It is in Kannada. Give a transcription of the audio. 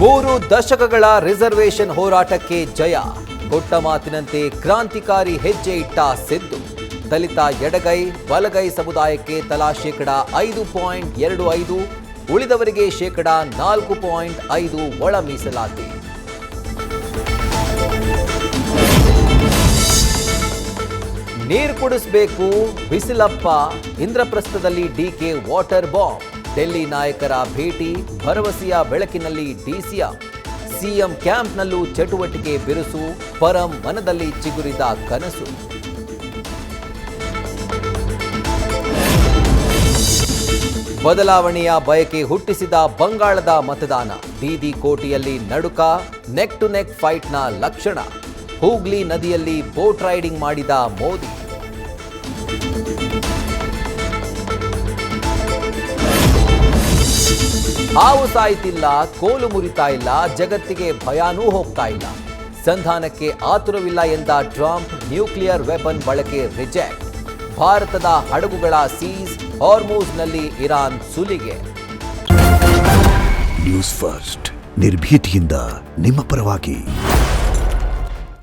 3 ದಶಕಗಳ ರಿಸರ್ವೇಶನ್ ಹೋರಾಟಕ್ಕೆ ಜಯ. ಕೊಟ್ಟ ಮಾತಿನಂತೆ ಕ್ರಾಂತಿಕಾರಿ ಹೆಜ್ಜೆ ಇಟ್ಟ ಸಿದ್ದು. ದಲಿತ ಎಡಗೈ ಬಲಗೈ ಸಮುದಾಯಕ್ಕೆ ತಲಾ ,5.25, ಉಳಿದವರಿಗೆ ,4.5 ಒಳ ಮೀಸಲಾತಿ. ನೀರು ಕುಡಿಸಬೇಕು ಬಿಸಿಲಪ್ಪ, ಇಂದ್ರಪ್ರಸ್ಥದಲ್ಲಿ ಡಿಕೆ ವಾಟರ್ ಬಾಂಬ್. ಡೆಲ್ಲಿ ನಾಯಕರ ಭೇಟಿ, ಭರವಸೆಯ ಬೆಳಕಿನಲ್ಲಿ ಡಿಸಿಎಂ. ಸಿಎಂ ಕ್ಯಾಂಪ್ನಲ್ಲೂ ಚಟುವಟಿಕೆ ಬಿರುಸು, ಪರಂ ಮನದಲ್ಲಿ ಚಿಗುರಿದ ಕನಸು. ಬದಲಾವಣೆಯ ಬಯಕೆ ಹುಟ್ಟಿಸಿದ ಬಂಗಾಳದ ಮತದಾನ. ಬೀದಿ ಕೋಟೆಯಲ್ಲಿ ನಡುಕ, ನೆಕ್ ಟು ನೆಕ್ ಫೈಟ್ನ ಲಕ್ಷಣ. ಹೂಗ್ಲಿ ನದಿಯಲ್ಲಿ ಬೋಟ್ ರೈಡಿಂಗ್ ಮಾಡಿದ ಮೋದಿ. ಹಾವು ಸಾಯ್ತಿಲ್ಲ, ಕೋಲು ಮುರಿತಾ ಇಲ್ಲ, ಜಗತ್ತಿಗೆ ಭಯಾನೂ ಹೋಗ್ತಾ ಇಲ್ಲ. ಸಂಧಾನಕ್ಕೆ ಆತುರವಿಲ್ಲ ಎಂದ ಟ್ರಂಪ್, ನ್ಯೂಕ್ಲಿಯರ್ ವೆಪನ್ ಬಳಕೆ ರಿಜೆಕ್ಟ್. ಭಾರತದ ಹಡಗುಗಳ ಸೀಸ್, ಹಾರ್ಮುಜ್ನಲ್ಲಿ ಇರಾನ್ ಸುಲಿಗೆ. ನ್ಯೂಸ್ ಫಸ್ಟ್, ನಿರ್ಭೀತಿಯಿಂದ ನಿಮ್ಮ ಪರವಾಗಿ.